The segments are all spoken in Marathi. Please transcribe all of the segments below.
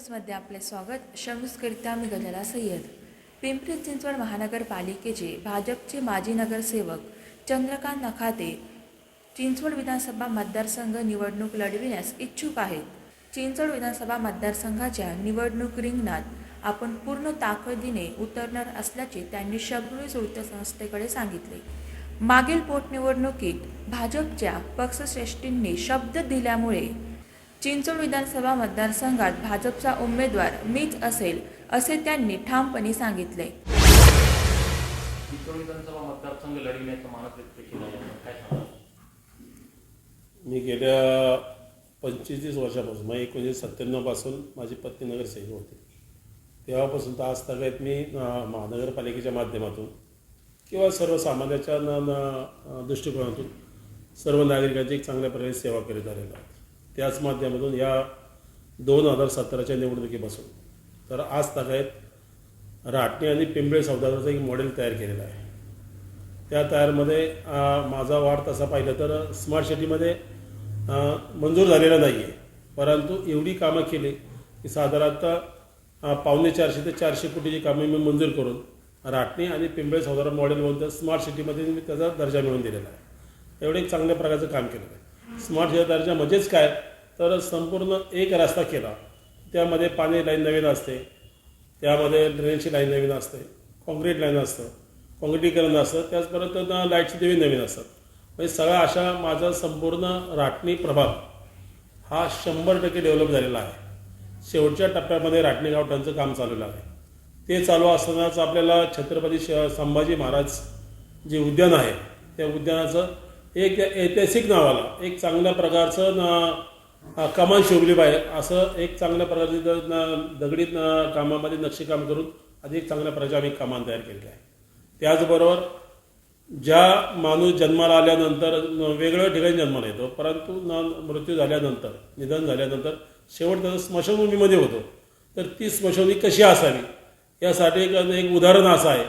न्यूजमध्ये आपले स्वागत. शम्सकरिता मी गजाला सय्यद. पिंपरी चिंचवड महानगरपालिकेचे भाजपचे माजी नगरसेवक चंद्रकांत नखाते चिंचवड विधानसभा मतदारसंघ निवडणूक लढविण्यास इच्छुक आहेत. चिंचवड विधानसभा मतदारसंघाच्या निवडणूक रिंगणात आपण पूर्ण ताकदीने उतरणार असल्याचे त्यांनी शबनुलीस वृत्तसंस्थेकडे सांगितले. मागील पोटनिवडणुकीत भाजपच्या पक्षश्रेष्ठींनी शब्द दिल्यामुळे चिंचवड विधानसभा मतदारसंघात भाजपचा उमेदवार मीच असेल असे त्यांनी ठामपणे सांगितले. चिंचवड विधानसभा मतदारसंघ लढविण्याचा मानस व्यक्त केला आहे, काय सांगाल? मी गेल्या 25 वर्षापासून 1997 पासून माझी पत्नी नगरसेवक होती. तेव्हापासून तर आज तक मी महानगरपालिकेच्या माध्यमातून किंवा सर्वसामान्याच्या दृष्टिकोनातून सर्व नागरिकांची एक चांगल्या प्रकारे सेवा करीत आलेलो आहे. त्याच माध्यमातून या 2017च्या निवडणुकीपासून तर आज तक राटणी आणि पिंपळे सौदागरचं एक मॉडेल तयार केलेलं आहे. त्या तयारमध्ये माझा वाढ तसा पाहिलं तर स्मार्ट सिटीमध्ये मंजूर झालेला नाही आहे, परंतु एवढी कामं केली की साधारणतः 450 ते 400 कोटीची कामे मी मंजूर करून राटणी आणि पिंपळे सौदागर मॉडेल म्हणून स्मार्ट सिटीमध्ये मी त्याचा दर्जा मिळवून दिलेला आहे. एवढं एक चांगल्या प्रकारचं काम केलं आहे. स्मार्ट सिटी दर्जा म्हणजेच काय तर संपूर्ण एक रस्ता केला, त्यामध्ये पाणी लाईन नवीन असते, त्यामध्ये ड्रेनेजची लाईन नवीन असते, कॉन्क्रीट लाईन असतं, कॉन्क्रीटीकरण असतं, त्याचबरोबर लाईटची देवी नवीन असतात. म्हणजे सगळा अशा माझा संपूर्ण राटणी प्रभाग हा 100% डेव्हलप झालेला आहे. शेवटच्या टप्प्यामध्ये राटणी गावठांचं काम चाललेलं आहे. ते चालू असतानाच आपल्याला छत्रपती संभाजी महाराज जे उद्यान आहे त्या उद्यानाचं एक ऐतिहासिक नावाला एक चांगल्या प्रकारचं कमान शोभली पाहिजे असं एक चांगल्या प्रकारची दगडी कामामध्ये नक्षीकाम करून अधिक चांगल्या प्रकारचे आम्ही कमान तयार केलेली आहे. त्याचबरोबर ज्या माणूस जन्माला आल्यानंतर वेगवेगळ्या ठिकाणी जन्माला येतो, परंतु मृत्यू झाल्यानंतर निधन झाल्यानंतर शेवट त्याचं स्मशानभूमीमध्ये होतो, तर ती स्मशानभूमी कशी असावी यासाठी एक उदाहरण असं आहे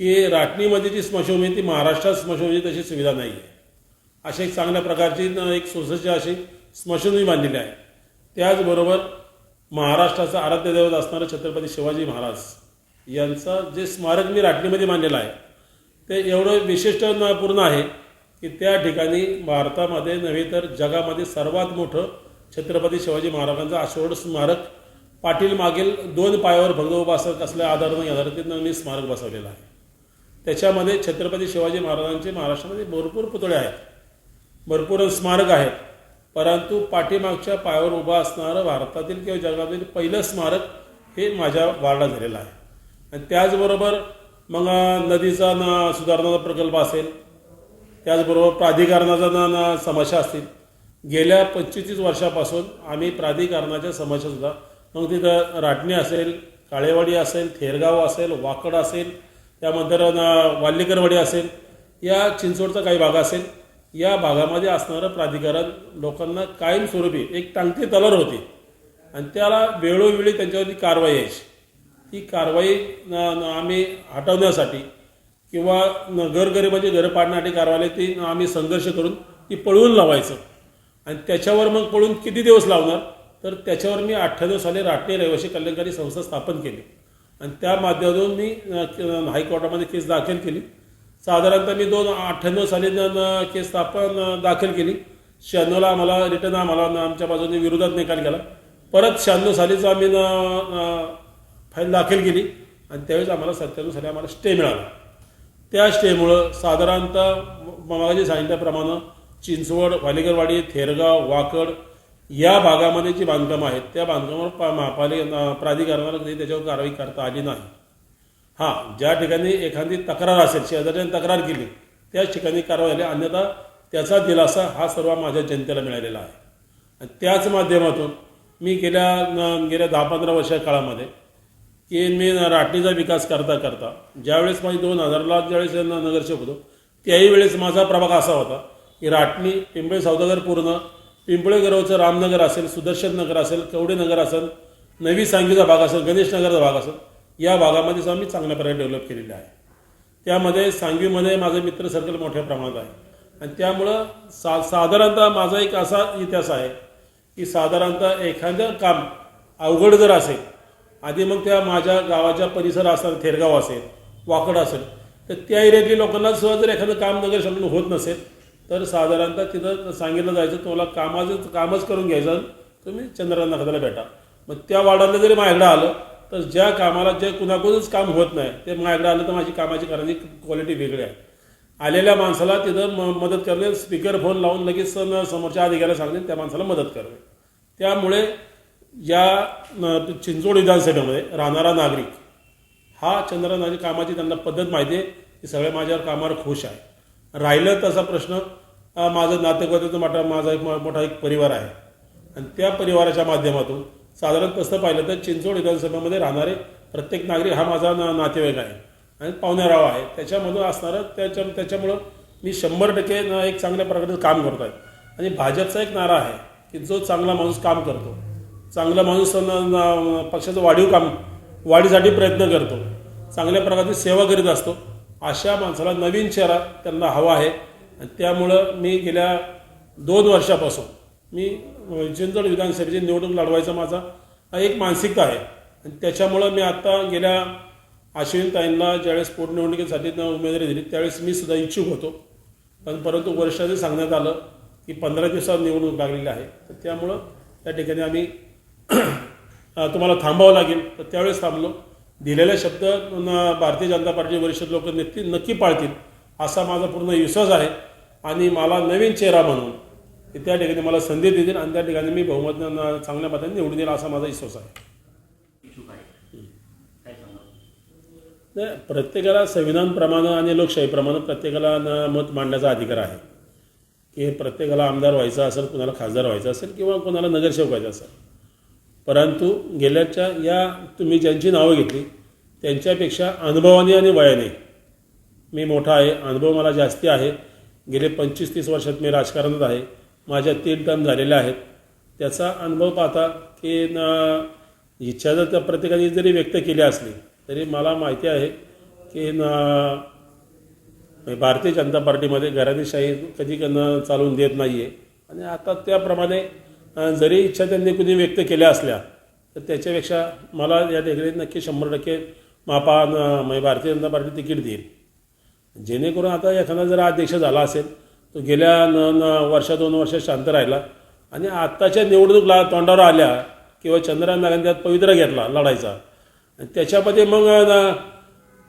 की राटणीमध्ये जी स्मशानभूमी ती महाराष्ट्रात स्मशानभूमी तशी सुविधा नाही आहे. अशा एक चांगल्या प्रकारची एक सोसायटी अशी स्मशानभूमी बांधलेली आहे. त्याचबरोबर महाराष्ट्राचा आराध्य दैवत असणारं छत्रपती शिवाजी महाराज यांचं जे स्मारक मी राटणीमध्ये बांधलेलं आहे ते एवढं विशिष्टपूर्ण आहे की त्या ठिकाणी भारतामध्ये नव्हे तर जगामध्ये सर्वात मोठं छत्रपती शिवाजी महाराजांचं अशोड स्मारक पाटील मागील 2 पायावर फक्त उभा असत असल्या आधारानं आधारित मी स्मारक बसवलेलं आहे. त्याच्यामध्ये छत्रपती शिवाजी महाराजांचे महाराष्ट्रामध्ये भरपूर पुतळे आहेत, भरपूर स्मारक आहेत, परंतु पाठीमागच्या पायावर उभा असणारं भारतातील किंवा जगातील पहिलं स्मारक हे माझ्या वार्डात झालेलं आहे. आणि त्याचबरोबर मग नदीचा सुधारणा प्रकल्प असेल, त्याचबरोबर प्राधिकरणाचा समस्या असतील. गेल्या 25 वर्षापासून आम्ही प्राधिकरणाच्या समस्यासुद्धा मग तिथं राटणी असेल, काळेवाडी असेल, थेरगाव असेल, वाकड असेल, त्यानंतर वाल्लेकरवाडी असेल, या चिंचवडचा काही भाग असेल, या भागामध्ये असणारं प्राधिकरण लोकांना कायमस्वरूपी एक टांगती तलवार होती आणि त्याला वेळोवेळी त्यांच्यावरती कारवाई यायची. ती कारवाई आम्ही हटवण्यासाठी किंवा गरगरिबाची घरं पाडण्यासाठी कारवाई ती आम्ही संघर्ष करून ती पळवून लावायचं. आणि त्याच्यावर मग पळून किती दिवस लावणार तर त्याच्यावर मी 98 साली राटणी रहिवासी कल्याणकारी संस्था स्थापन केली आणि त्या माध्यमातून मी हायकोर्टामध्ये केस दाखल केली. साधारणतः मी 98 साली केस दाखल केली. 96ला आम्हाला रिटर्न आमच्या बाजूने विरोधात निकाल गेला. परत 96 सालीच आम्ही फाईल दाखल केली आणि त्यावेळेस आम्हाला 97 साली आम्हाला स्टे मिळाला. त्या स्टेमुळं साधारणतः मागाशी सांगितल्याप्रमाणे चिंचवड, वालेकरवाडी, थेरगाव, वाकड या भागामध्ये जी बांधकामं आहेत त्या बांधकामावर प्राधिकरणाला कधी त्याच्यावर कारवाई करता आली नाही. हां, ज्या ठिकाणी एखादी तक्रार असेल, शेजाऱ्याने तक्रार केली त्याच ठिकाणी कारवाई झाली, अन्यथा त्याचा दिलासा हा सर्व माझ्या जनतेला मिळालेला आहे. आणि त्याच माध्यमातून मी गेल्या 10-15 वर्षा काळामध्ये की मी राटणीचा विकास करता ज्यावेळेस माझी 2000ला ज्यावेळेस नगरसेवक होतो त्याही वेळेस माझा प्रभाग असा होता की राटणी, पिंपळे सौदागर पूर्ण, पिंपळे गरवचं रामनगर असेल, सुदर्शन नगर असेल, कवडे नगर असेल, नवी सांगवीचा भाग असेल, गणेश नगरचा भाग असेल, या भागामध्ये आम्ही चांगल्या प्रकारे डेव्हलप केलेले आहे. त्यामध्ये सांगवीमध्ये माझं मित्र सर्कल मोठ्या प्रमाणात आहे आणि त्यामुळं साधारणतः माझा एक असा इतिहास आहे की साधारणतः एखादं काम अवघड जर असेल, आधी मग त्या माझ्या गावाच्या परिसर असणार, थेरगाव असेल, वाकड असेल, तर त्या एरियातली लोकांना सुद्धा जर एखादं काम नगरसेवकाकडून होत नसेल तर साधारणतः तिथं सांगितलं जायचं तुला कामच करून घ्यायचं, तुम्ही चंद्रकांत नखातेला भेटा. मग त्या वार्डाला जरी माझ्याकडे आलं तर ज्या कामाला जे कुणाकडूनच काम होत नाही ते माझ्याकडे आलं तर माझी कामाची करण्याची क्वालिटी वेगळी आहे. आलेल्या माणसाला तिथं मदत करणे, स्पीकर फोन लावून लगेच समोरच्या अधिकाऱ्याला सांगणे त्या माणसाला मदत करणे. त्यामुळे या चिंचवड विधानसभेमध्ये राहणारा नागरिक हा चंद्रकांत कामाची त्यांना पद्धत माहिती आहे की सगळे माझ्यावर कामावर खुश आहे. राहिलं तसा प्रश्न माझं नातेवाईकाचं माझा एक मोठा एक परिवार आहे आणि त्या परिवाराच्या माध्यमातून साधारण तसं पाहिलं तर चिंचवड विधानसभेमध्ये राहणारे प्रत्येक नागरिक हा माझा नातेवाईक आहे आणि पाहुणेराव आहे. त्याच्यामधून असणारं त्याच्यामुळं मी 100% एक चांगल्या प्रकारचं काम करतो आहे. आणि भाजपचा एक नारा आहे की जो चांगला माणूस काम करतो, चांगला माणूस पक्षाचं वाढीसाठी प्रयत्न करतो, चांगल्या प्रकारची सेवा करीत असतो, अशा माणसाला नवीन चेहरा त्यांना हवा आहे. आणि त्यामुळं मी गेल्या 2 वर्षापासून मी चिंचवड विधानसभेची निवडणूक लढवायचा माझा एक मानसिकता आहे. आणि त्याच्यामुळं मी आता गेल्या अश्विनीताईंना ज्यावेळेस पोटनिवडणुकीसाठी उमेदवारी दिली त्यावेळेस मी सुद्धा इच्छुक होतो, पण परंतु वरिष्ठांनी सांगण्यात आलं की 15 दिवसात निवडणूक लागलेली आहे, तर त्यामुळं त्या ठिकाणी आम्ही तुम्हाला थांबावं लागेल. तर त्यावेळेस थांबलो. दिलेले शब्द भारतीय जनता पार्टी वरिष्ठ लोक नक्की पाळतील असा माझा पूर्ण विश्वास आहे. आणि मला नवीन चेहरा म्हणून त्या ठिकाणी मला संधी देतील आणि त्या ठिकाणी मी बहुमत चांगल्या मताने निवडून येईल असा माझा विश्वास आहे. इच्छुक आहे काय सांगा? नाही, प्रत्येकाला संविधानप्रमाणे आणि लोकशाहीप्रमाणे प्रत्येकाला मत मांडण्याचा अधिकार आहे की प्रत्येकाला आमदार व्हायचं असेल, कुणाला खासदार व्हायचं असेल किंवा कुणाला नगरसेवक व्हायचं असेल. परंतु गेल्याच्या या तुम्ही ज्यांची नावं घेतली त्यांच्यापेक्षा अनुभवाने आणि वयाने मी मोठा आहे. अनुभव मला जास्ती आहे. गेले 25-30 वर्षात मी राजकारणात आहे. माझ्या 3 टर्म झालेल्या आहेत. त्याचा अनुभव पाहता की इच्छा जर त्या प्रत्येकाने जरी व्यक्त केली असली तरी मला माहिती आहे की भारतीय जनता पार्टीमध्ये घराणेशाही कधी चालवून देत नाही आहे. आणि आता त्याप्रमाणे जरी इच्छा त्यांनी कुणी व्यक्त केल्या असल्या तर त्याच्यापेक्षा मला या ठिकाणी नक्की 100% भारतीय जनता पार्टी तिकीट देईल. जेणेकरून आता एखादा जर अध्यक्ष झाला असेल तो गेल्या वर्ष 2 वर्षात शांत राहिला आणि आत्ताच्या निवडणूक तोंडावर आल्या किंवा चंद्रकांत नागांनी त्यात पवित्रा घेतला लढायचा आणि त्याच्यामध्ये मग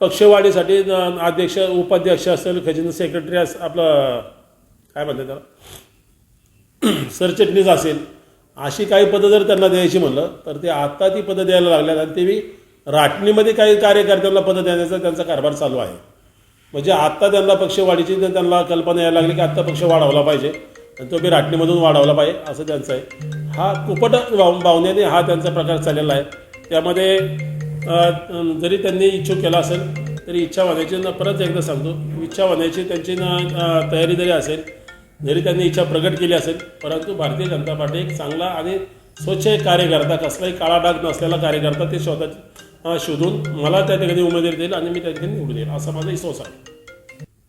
पक्षवाढीसाठी अध्यक्ष उपाध्यक्ष असेल, खजिना सेक्रेटरी आपलं काय म्हणतात त्याला सरचिटणीस असेल, अशी काही पदं जर त्यांना द्यायची म्हणलं तर ते आत्ता ती पदं द्यायला लागल्यात आणि ते बी राटणीमध्ये काही कार्यकर्त्यांना पदं देण्याचा त्यांचा कारभार चालू आहे. म्हणजे आत्ता त्यांना पक्षवाढीची त्यांना कल्पना यायला लागली की आत्ता पक्ष वाढवला पाहिजे आणि तो बी राटणीमधून वाढवला पाहिजे असं त्यांचं आहे. हा कुपट भावनेने हा त्यांचा प्रकार चाललेला आहे. त्यामध्ये जरी त्यांनी इच्छुक केला असेल तरी इच्छा होण्याची परत एकदा सांगतो, इच्छा होण्याची त्यांची तयारी जरी असेल, जरी त्यांनी इच्छा प्रकट केली असेल, परंतु भारतीय जनता पार्टी एक चांगला आणि स्वच्छ एक कार्यकर्ता, कसलाही काळा डाग नसलेला कार्यकर्ता ते स्वतः शोधून मला त्या ठिकाणी उमेदवारी देईल आणि मी त्या ठिकाणी निवडून येईल असा माझा विश्वास आहे.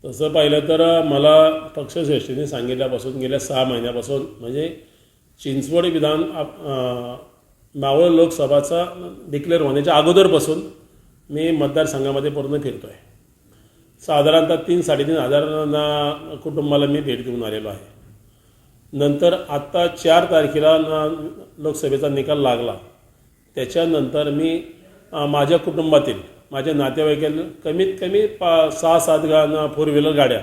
तसं पाहिलं तर मला पक्षश्रेष्ठीने सांगितल्यापासून गेल्या 6 महिन्यापासून म्हणजे चिंचवड मावळ लोकसभाचा डिक्लेअर होण्याच्या अगोदरपासून मी मतदारसंघामध्ये पूर्ण फिरतो आहे. साधारणतः 3-3.5 हजार कुटुंबाला मी भेट देऊन आलेलो आहे. नंतर आत्ता 4 तारखेला लोकसभेचा निकाल लागला. त्याच्यानंतर मी माझ्या कुटुंबातील माझ्या नातेवाईकांना कमीत कमी 6-7 4 व्हीलर गाड्या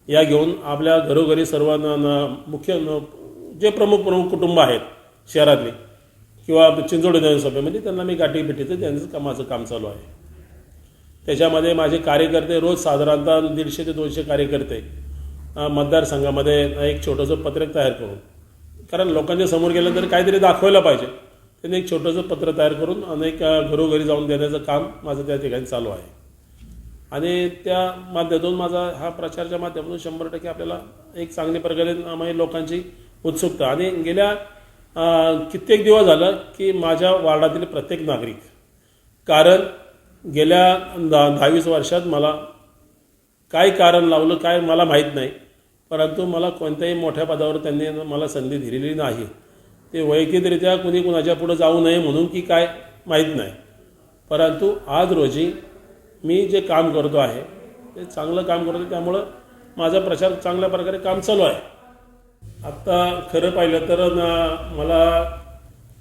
या घेऊन आपल्या घरोघरी सर्वांना मुख्य जे प्रमुख कुटुंब आहेत शहरातले किंवा चिंचवड विधानसभेमध्ये त्यांना मी गाठी भेटीचं त्यांचं माझं काम चालू आहे. त्याच्यामध्ये माझे कार्यकर्ते रोज साधारणतः 150 ते 200 कार्यकर्ते मतदारसंघामध्ये एक छोटंसं पत्रक तयार करून, कारण लोकांच्या समोर गेल्यानंतर काहीतरी दाखवायला पाहिजे, त्यांनी एक छोटंसं पत्र तयार करून अनेक घरोघरी जाऊन देण्याचं काम माझं त्या ठिकाणी चालू आहे. आणि त्या माध्यमातून माझा हा प्रचाराच्या माध्यमातून 100% आपल्याला एक चांगल्या प्रकारे लोकांची उत्सुकता आणि गेल्या कित्येक दिवस झालं की माझ्या वार्डातील प्रत्येक नागरिक, कारण गेल्या 10-20 वर्षात मला काय कारण लावलं काय मला माहीत नाही, परंतु मला कोणत्याही मोठ्या पदावर त्यांनी मला संधी दिलेली नाही. ते वैयक्तिकरित्या कुणी कुणाच्या पुढं जाऊ नये म्हणून की काय माहीत नाही, परंतु आज रोजी मी जे काम करतो आहे ते चांगलं काम करतो, त्यामुळं माझा प्रचार चांगल्या प्रकारे काम चालू आहे. आत्ता खरं पाहिलं तर मला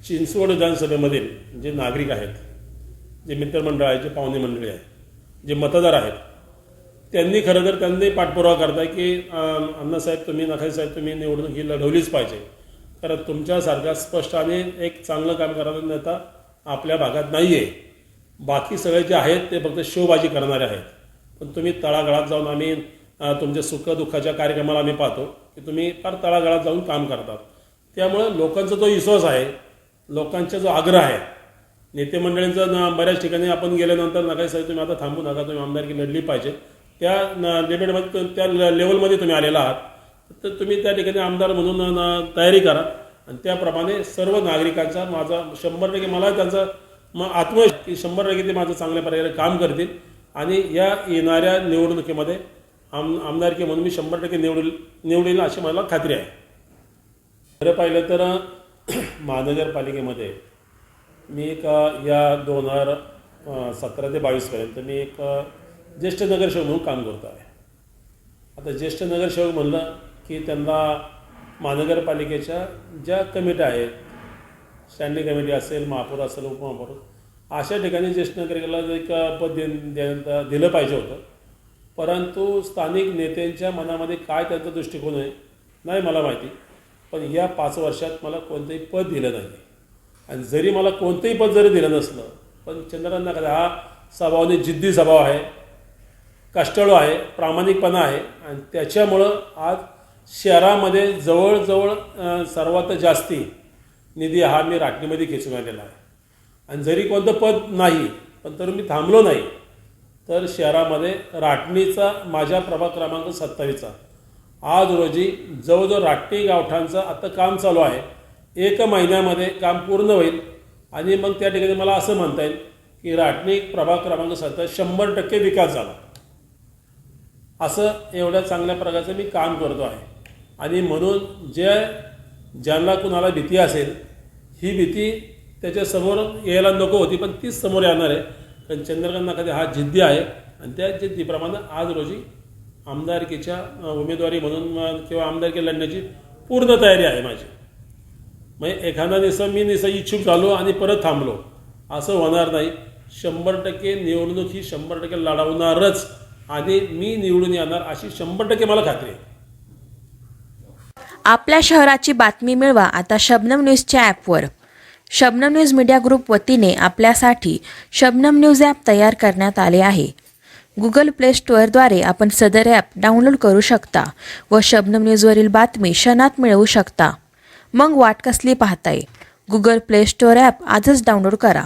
चिंचवड विधानसभेमधील जे नागरिक आहेत, जे मित्रमंडळ आहेत, जे पाहुणे मंडळी आहेत, जे मतदार आहेत, त्यांनी खरं तर त्यांनी पाठपुरावा करताय की अण्णासाहेब तुम्ही, नखासाहेब तुम्ही निवडणूक ही लढवलीच पाहिजे, कारण तुमच्यासारखा स्पष्ट आणि एक चांगलं काम करणारा नेता आपल्या भागात नाही आहे. बाकी सगळे जे आहेत ते फक्त शोबाजी करणारे आहेत, पण तुम्ही तळागाळात जाऊन आम्ही तुमच्या सुखदुःखाच्या कार्यक्रमाला आम्ही पाहतो की तुम्ही फार तळागाळात जाऊन काम करतात. त्यामुळं लोकांचा जो विश्वास आहे, लोकांचा जो आग्रह आहे, नेते मंडळींचा बऱ्याच ठिकाणी आपण गेल्यानंतर नखासाहेब तुम्ही आता थांबू नका, तुम्ही आमदारकी लढली पाहिजे, त्या लिमिटमध्ये त्या लेवलमध्ये तुम्ही आलेला आहात, तर तुम्ही त्या ठिकाणी आमदार म्हणून तयारी करा. आणि त्याप्रमाणे सर्व नागरिकांचा माझा 100% मला त्यांचा आत्मविश्वास की 100% ते माझं चांगल्या प्रकारे काम करतील आणि या येणाऱ्या निवडणुकीमध्ये आमदारकी म्हणून मी 100% निवडील अशी मला खात्री आहे. खरं पाहिलं तर महानगरपालिकेमध्ये मी एक या 2017 ते 22पर्यंत मी एक ज्येष्ठ नगरसेवक म्हणून काम करतो आहे. आता ज्येष्ठ नगरसेवक म्हणलं की त्यांना महानगरपालिकेच्या ज्या कमिट्या आहेत, स्टँडिंग कमिटी असेल, महापौर असेल, उपमहापौर, अशा ठिकाणी ज्येष्ठ नागरिकाला एक पद दिलं पाहिजे होतं, परंतु स्थानिक नेत्यांच्या मनामध्ये काय त्यांचा दृष्टिकोन आहे नाही मला माहिती, पण या 5 वर्षात मला कोणतंही पद दिलं नाही. आणि जरी मला कोणतंही पद जरी दिलं नसलं, पण चंद्रकांत नखाते हा स्वभावाने जिद्दी स्वभाव आहे, कष्टाळू आहे, प्रामाणिकपणा आहे, आणि त्याच्यामुळं आज शहरामध्ये जवळजवळ सर्वात जास्ती निधी हा मी राटणीमध्ये खेचून आलेला आहे. आणि जरी कोणतं पद नाही, पण तर मी थांबलो नाही, तर शहरामध्ये राटणीचा माझ्या प्रभाग क्रमांक 27चा आज रोजी जवळजवळ राटणी गावठांचं आता काम चालू आहे. 1 महिन्यामध्ये काम पूर्ण होईल आणि मग त्या ठिकाणी मला असं म्हणता येईल की राटणी प्रभाग क्रमांक 27 100% विकास झाला. असं एवढ्या चांगल्या प्रकारचं मी काम करतो आहे. आणि म्हणून ज्यांना कुणाला भीती असेल, ही भीती त्याच्यासमोर यायला नको होती, पण तीच समोर येणार आहे, कारण चंद्रकांत नखाते हा जिद्दी आहे. आणि त्या जिद्दीप्रमाणे आज रोजी आमदारकीच्या उमेदवारी म्हणून किंवा आमदारकी लढण्याची पूर्ण तयारी आहे माझी. म्हणजे एखादा मी इच्छुक झालो आणि परत थांबलो असं होणार नाही. 100% निवडणूक ही 100% लढवणारच आणि मी निवडून येणार अशी 100% मला खात्री आहे. आपल्या शहराची बातमी मिळवा आता शबनम न्यूजच्या ॲपवर. शबनम न्यूज मीडिया ग्रुप वतीने आपल्यासाठी शबनम न्यूज ॲप तयार करण्यात आले आहे. गुगल प्ले स्टोअरद्वारे आपण सदर ॲप डाउनलोड करू शकता व शबनम न्यूजवरील बातमी क्षणात मिळवू शकता. मग वाट कसली पाहताय? गुगल प्ले स्टोअर ॲप आजच डाउनलोड करा.